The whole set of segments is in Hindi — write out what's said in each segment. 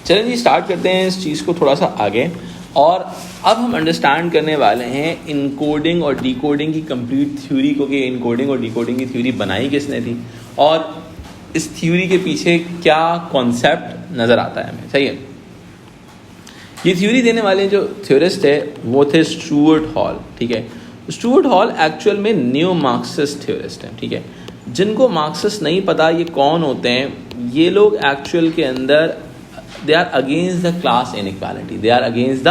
चलें जी, स्टार्ट करते हैं इस चीज़ को थोड़ा सा आगे। और अब हम अंडरस्टैंड करने वाले हैं इनकोडिंग और डिकोडिंग की कंप्लीट थ्योरी को, कि इनकोडिंग और डिकोडिंग की थ्योरी बनाई किसने थी और इस थ्योरी के पीछे क्या कॉन्सेप्ट नज़र आता है हमें। सही है, ये थ्योरी देने वाले जो थ्योरिस्ट है वो थे स्टुअर्ट हॉल। ठीक है, स्टुअर्ट हॉल एक्चुअल में न्यू मार्क्सिस्ट थ्योरिस्ट हैं। ठीक है, जिनको मार्क्सिस्ट नहीं पता ये कौन होते हैं, ये लोग एक्चुअल के अंदर they are against the class inequality, they are against the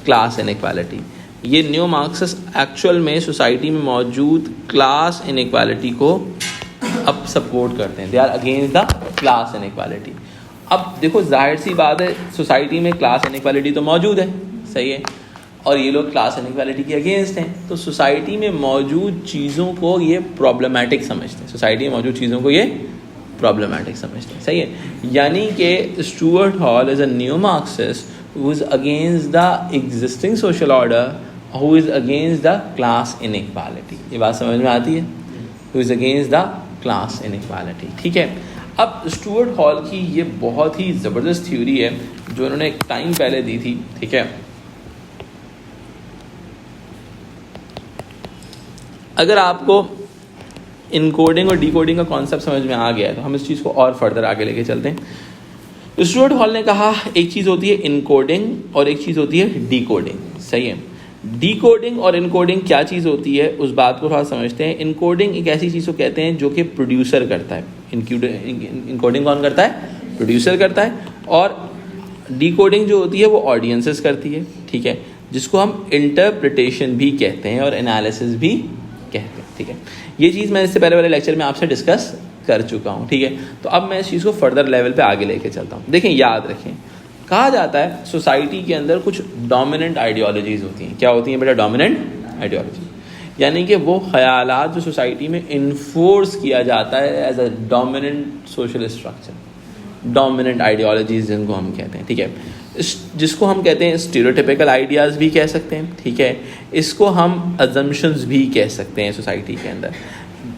class inequality. ये न्यू मार्क्सिस्ट एक्चुअल में सोसाइटी में मौजूद क्लास इनइक्वालिटी को अब सपोर्ट करते हैं, they are against the class inequality. अब देखो, जाहिर सी बात है, सोसाइटी में क्लास इनइक्वालिटी तो मौजूद है, सही है, और ये लोग क्लास इनइक्वालिटी के अगेंस्ट हैं, तो सोसाइटी में मौजूद चीज़ों को ये प्रॉब्लमैटिक समझते हैं, सोसाइटी में मौजूद चीज़ों को ये प्रॉब्लमैटिक समझते हैं। सही है, यानी कि Stuart hall is a new Marxist who is against the existing social order, who is against the class inequality. ये बात समझ में आती है, who is against the class inequality. ठीक है, अब स्टुअर्ट हॉल की ये बहुत ही ज़बरदस्त थ्योरी है जो उन्होंने एक टाइम पहले दी थी। ठीक है, अगर आपको इनकोडिंग और डिकोडिंग का कॉन्सेप्ट समझ में आ गया है तो हम इस चीज़ को और फर्दर आगे लेके चलते हैं। स्टुअर्ट हॉल ने कहा एक चीज़ होती है इनकोडिंग और एक चीज़ होती है डिकोडिंग। सही है, डिकोडिंग और इनकोडिंग क्या चीज़ होती है उस बात को थोड़ा समझते हैं। इनकोडिंग एक ऐसी चीज़ को कहते हैं जो कि प्रोड्यूसर करता है, इनकोडिंग कौन करता है, प्रोड्यूसर करता है, और डिकोडिंग जो होती है वो ऑडियंसेस करती है। ठीक है, जिसको हम इंटरप्रिटेशन भी कहते हैं और एनालिसिस भी कहते हैं। ठीक है, ये चीज़ मैं इससे पहले वाले लेक्चर में आपसे डिस्कस कर चुका हूँ। ठीक है, तो अब मैं इस चीज़ को फर्दर लेवल पे आगे लेके चलता हूँ। देखें, याद रखें, कहा जाता है सोसाइटी के अंदर कुछ डोमिनेंट आइडियोलॉजीज़ होती हैं। क्या होती हैं बेटा? डोमिनेंट आइडियोलॉजी, यानी कि वो ख्यालात जो सोसाइटी में इन्फोर्स किया जाता है as a dominant social structure, dominant ideologies जिनको हम कहते हैं। ठीक है, जिसको हम कहते हैं स्टीरियोटिपिकल आइडियाज़ भी कह सकते हैं। ठीक है, इसको हम अजम्पशंस भी कह सकते हैं सोसाइटी के अंदर।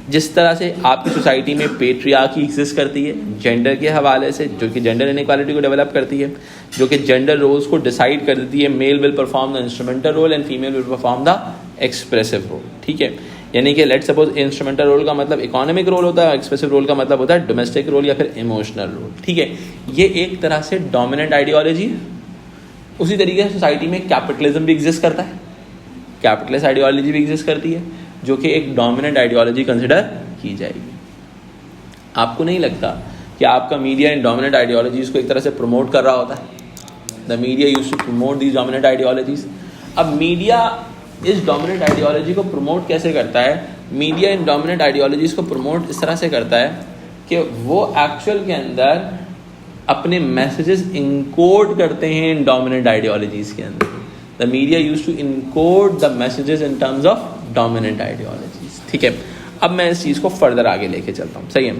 जिस तरह से आपकी सोसाइटी में पेट्रियार्की एग्जिस्ट करती है जेंडर के हवाले से, जो कि जेंडर इनइक्वालिटी को डेवलप करती है, जो कि जेंडर रोल्स को डिसाइड कर देती है, male will perform the instrumental role and female will perform the expressive role. ठीक है, यानी कि लेट्स सपोज इंस्ट्रूमेंटल रोल का मतलब इकोनॉमिक रोल होता है, एक्सप्रेसिव रोल का मतलब होता है डोमेस्टिक रोल या फिर इमोशनल रोल। ठीक है, ये एक तरह से डोमिनेंट आइडियोलॉजी है। उसी तरीके से सोसाइटी में कैपिटलिज्म भी एग्जिस्ट करता है, कैपिटलिस्ट आइडियोलॉजी भी एग्जिस्ट करती है, जो कि एक डोमिनेंट आइडियोलॉजी कंसिडर की जाएगी। आपको नहीं लगता कि आपका मीडिया इन डोमिनेंट आइडियोलॉजीज़ को एक तरह से प्रमोट कर रहा होता है? The media used to promote these dominant ideologies. अब मीडिया इस डोमिनेंट आइडियोलॉजी को प्रमोट कैसे करता है? मीडिया इन डोमिनेंट आइडियोलॉजीज़ को प्रमोट इस तरह से करता है कि वो एक्चुअल के अंदर अपने मैसेजेस इनकोड करते हैं इन डोमिनेंट आइडियोलॉजीज़ के अंदर। The media used to encode the messages in terms of dominant ideologies. ठीक है, अब मैं इस चीज़ को फर्दर आगे लेके चलता हूँ। सही है,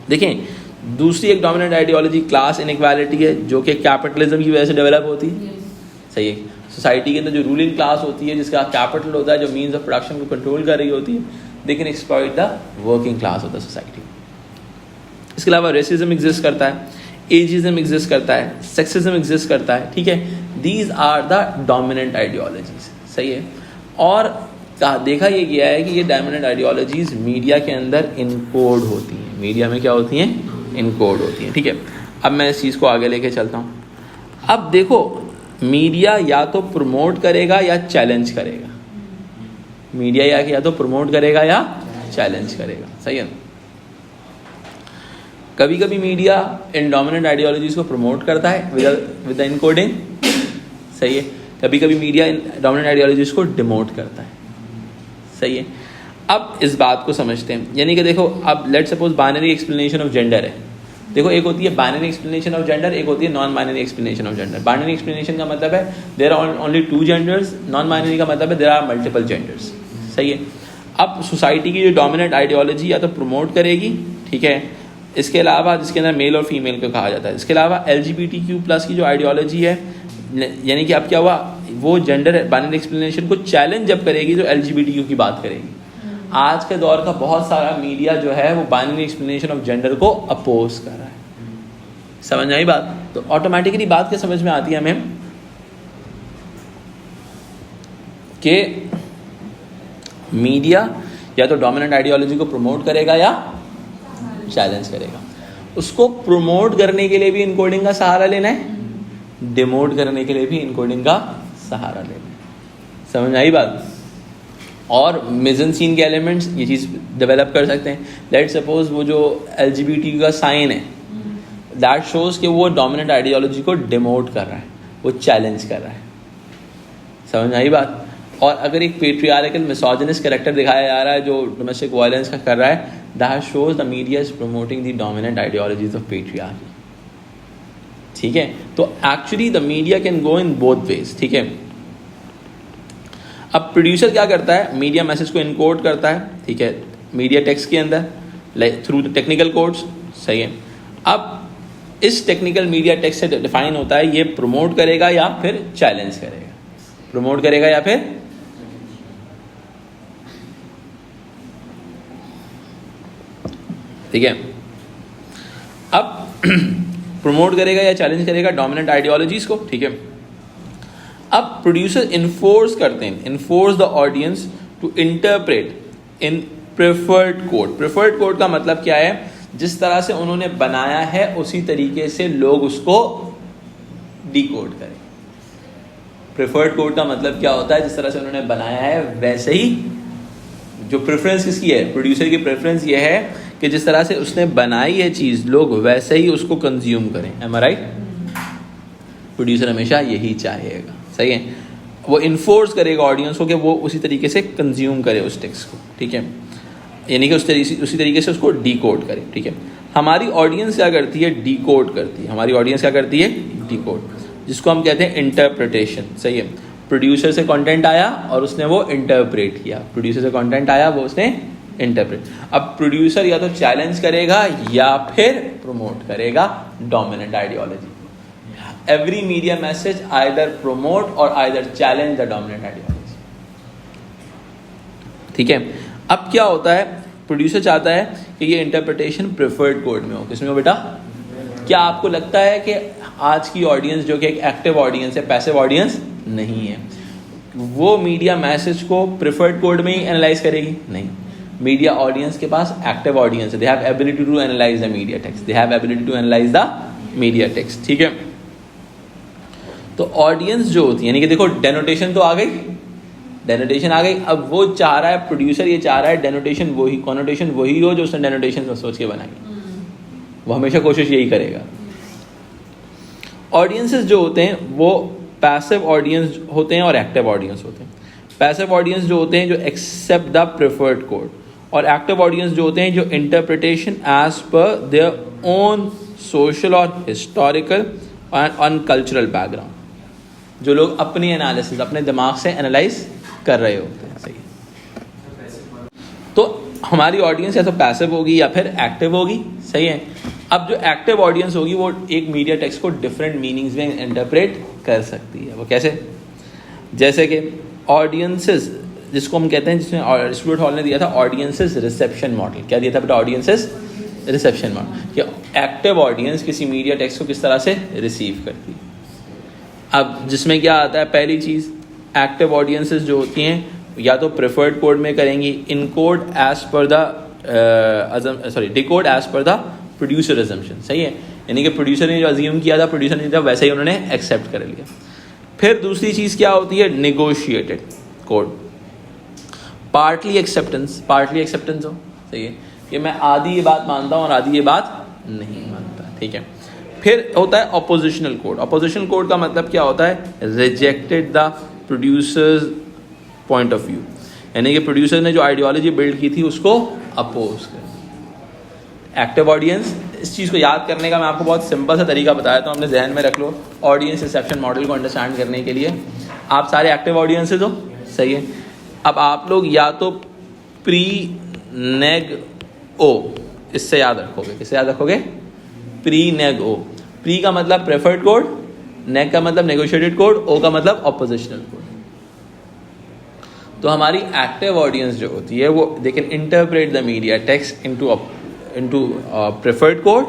देखें, दूसरी एक डोमिनेंट आइडियोलॉजी क्लास इनइक्वालिटी है, जो कि कैपिटलिज्म की वजह से डेवलप होती है। सही है, सोसाइटी के अंदर जो रूलिंग क्लास होती है, जिसका कैपिटल होता है, जो मीन्स ऑफ प्रोडक्शन को कंट्रोल कर रही होती है, they can exploit the working class of the society. इसके अलावा रेसिज्म एग्जिस्ट करता है, एजिज्म एग्जिस्ट करता है, सेक्सिज्म एग्जिस्ट करता है। ठीक है, these are the dominant ideologies. सही है, और देखा ये गया है कि ये डोमिनेंट आइडियोलॉजीज मीडिया के अंदर इनकोड होती हैं, मीडिया में क्या होती हैं? इनकोड होती हैं। ठीक है, अब मैं इस चीज़ को आगे लेके चलता हूँ। अब देखो, मीडिया या तो प्रमोट करेगा या चैलेंज करेगा, मीडिया या तो प्रमोट करेगा या चैलेंज करेगा। सही है, कभी कभी मीडिया इन डोमिनेंट आइडियोलॉजीज को प्रमोट करता है विद द इनकोडिंग। सही है, कभी कभी मीडिया इन डोमिनेंट आइडियोलॉजीज को डिमोट करता है। सही है, अब इस बात को समझते हैं, यानी कि देखो, अब let's suppose binary explanation of gender है। देखो, एक होती है बाइनरी एक्सप्लेनेशन ऑफ जेंडर, एक होती है non binary explanation of gender. Binary explanation का मतलब है there are only 2 genders, non binary का मतलब है देयर आर मल्टीपल जेंडर्स। सही है, अब सोसाइटी की जो डोमिनेंट आइडियोलॉजी या तो प्रमोट करेगी, ठीक है, इसके अलावा जिसके अंदर मेल और फीमेल को कहा जाता है, इसके अलावा LGBTQ+ की जो आइडियोलॉजी है, यानी कि अब क्या हुआ, वो जेंडर बाइनरी एक्सप्लेनेशन को चैलेंज जब करेगी जो LGBTQ की बात करेगी। आज के दौर का बहुत सारा मीडिया जो है वो बाइनरी एक्सप्लेनेशन ऑफ जेंडर को अपोज कर रहा है। समझ में आई बात? तो ऑटोमेटिकली बात क्या समझ में आती है हमें कि मीडिया या तो डोमिनेंट आइडियोलॉजी को प्रमोट करेगा या चैलेंज करेगा। उसको प्रमोट करने के लिए भी इनकोडिंग का सहारा लेना है, डिमोट करने के लिए भी इनकोडिंग का सहारा लेना है। समझ में आई बात? और मिजन सीन के एलिमेंट्स ये चीज़ डेवलप कर सकते हैं। लेट सपोज वो जो LGBT का साइन है, दैट शोज कि वो डोमिनेंट आइडियोलॉजी को डिमोट कर रहा है, वो चैलेंज कर रहा है। समझ में आई बात? और अगर एक पेट्रियार्कल मिसोजिनिस्ट कैरेक्टर दिखाया जा रहा है जो डोमेस्टिक वायलेंस का कर रहा है, that shows the media is promoting the dominant ideologies of patriarchy. ठीक है, तो actually the media can go in both ways. ठीक है, अब प्रोड्यूसर क्या करता है, मीडिया मैसेज को इनकोड करता है, ठीक है, मीडिया टेक्स्ट के अंदर थ्रू द टेक्निकल कोड्स। सही है, अब इस टेक्निकल मीडिया टेक्स्ट से डिफाइन होता है ये प्रमोट करेगा या फिर चैलेंज करेगा, प्रमोट करेगा या फिर ठीक है। अब प्रमोट करेगा या चैलेंज करेगा डोमिनेंट आइडियोलॉजीज को। ठीक है, अब प्रोड्यूसर इन्फोर्स करते हैं, enforce the audience to interpret in preferred code. Preferred code का मतलब क्या है, जिस तरह से उन्होंने बनाया है उसी तरीके से लोग उसको डिकोड करें। प्रेफर्ड कोड का मतलब क्या होता है, जिस तरह से उन्होंने बनाया है वैसे ही, जो प्रेफरेंस किसकी है, प्रोड्यूसर की प्रेफरेंस ये है कि जिस तरह से उसने बनाई है चीज़ लोग वैसे ही उसको कंज्यूम करें। एम आई राइट? प्रोड्यूसर हमेशा यही चाहेगा। सही है, वो इन्फोर्स करेगा ऑडियंस को कि वो उसी तरीके से कंज्यूम करे उस टेक्स्ट को। ठीक है, यानी कि उसी तरीके से उसको डिकोड करे। ठीक है, हमारी ऑडियंस क्या करती है, डिकोड करती है। हमारी ऑडियंस क्या करती है, डिकोड, जिसको हम कहते हैं इंटरप्रिटेशन। सही है, प्रोड्यूसर से कंटेंट आया और उसने वो इंटरप्रेट किया, प्रोड्यूसर से कंटेंट आया वो उसने इंटरप्रेट। अब प्रोड्यूसर या तो चैलेंज करेगा या फिर प्रमोट करेगा dominant ideology. Every media message either promote और either challenge the dominant ideology. ठीक है, अब क्या होता है, प्रोड्यूसर चाहता है कि ये इंटरप्रिटेशन प्रेफर्ड कोड में हो। किसमें हो बेटा? क्या आपको लगता है कि आज की ऑडियंस जो कि एक एक्टिव ऑडियंस है, पैसिव ऑडियंस नहीं है, वो मीडिया मैसेज को प्रेफर्ड कोड में ही एनालाइज करेगी? नहीं, मीडिया ऑडियंस के पास एक्टिव ऑडियंस है, they have ability to analyse the media text, they have ability to analyse the media text. ठीक है, तो ऑडियंस जो होती है, यानी कि देखो डेनोटेशन तो आ गई, डेनोटेशन आ गई। अब वो चाह रहा है, प्रोड्यूसर ये चाह रहा है डेनोटेशन वही, कॉनोटेशन वही हो जो उसने डेनोटेशन सोच के बनाई। वो हमेशा कोशिश यही करेगा। ऑडियंसेस जो होते हैं वो पैसिव ऑडियंस होते हैं और एक्टिव ऑडियंस होते हैं। पैसिव ऑडियंस जो होते हैं जो एक्सेप्ट द प्रेफर्ड कोड, और एक्टिव ऑडियंस जो होते हैं जो interpretation as per their own social और हिस्टोरिकल एंड कल्चरल बैकग्राउंड, जो लोग अपनी एनालिसिस अपने दिमाग से एनालाइज कर रहे होते हैं। सही, तो हमारी ऑडियंस या तो पैसिव होगी या फिर एक्टिव होगी। सही है, अब जो एक्टिव ऑडियंस होगी वो एक मीडिया टेक्स्ट को डिफरेंट मीनिंग्स में इंटरप्रेट कर सकती है। वो कैसे? जैसे कि ऑडियंसेस, जिसको हम कहते हैं, जिसमें स्टूडेंट हॉल ने दिया था ऑडियंसेस रिसेप्शन मॉडल। क्या दिया था बेटा? ऑडियंसेस रिसेप्शन मॉडल, कि एक्टिव ऑडियंस किसी मीडिया टेक्स्ट को किस तरह से रिसीव करती है। अब जिसमें क्या आता है, पहली चीज़, एक्टिव ऑडियंसेस जो होती हैं या तो प्रेफर्ड कोड में करेंगी, encode as per the decode as per the producer assumption. सही है, यानी कि प्रोड्यूसर ने जो अज्यूम किया था, प्रोड्यूसर ने जब वैसे ही उन्होंने एक्सेप्ट कर लिया। फिर दूसरी चीज़ क्या होती है, नेगोशिएटेड कोड, पार्टली एक्सेप्टेंस हो। सही है, कि मैं आधी ये बात मानता हूँ और आधी ये बात नहीं मानता। ठीक है, फिर होता है ऑपोजिशनल कोड। ऑपोजिशनल कोड का मतलब क्या होता है, rejected the producers point of view, यानी कि प्रोड्यूसर ने जो आइडियोलॉजी बिल्ड की थी उसको अपोज कर। एक्टिव ऑडियंस, इस चीज़ को याद करने का मैं आपको बहुत सिंपल सा तरीका बताया तो हमने जहन में रख लो ऑडियंस रिसेप्शन मॉडल को अंडरस्टैंड करने के लिए। आप सारे एक्टिव ऑडियंसेस हो। सही है, अब आप लोग या तो प्री नेग ओ, इससे याद रखोगे। किससे याद रखोगे? प्री नेग ओ। प्री का मतलब प्रेफर्ड कोड, नेग का मतलब नेगोशिएटेड कोड, ओ का मतलब ऑपोजिशनल कोड। तो हमारी एक्टिव ऑडियंस जो होती है वो they can interpret the media text into preferred code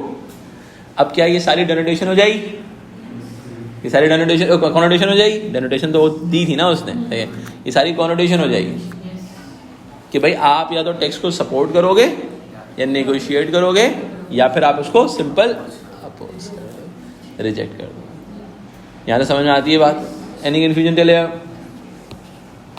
अब क्या ये सारी डेनोटेशन हो जाएगी, ये सारी डेनोटेशन कॉनोटेशन हो जाएगी, डेनोटेशन तो दी थी ना उसने, ये सारी कॉनोटेशन हो जाएगी कि भाई आप या तो टेक्स्ट को सपोर्ट करोगे या नेगोशिएट करोगे या फिर आप उसको सिंपल अपोज रिजेक्ट कर दो। यहाँ तो समझ में आती है बात? Any confusion till here?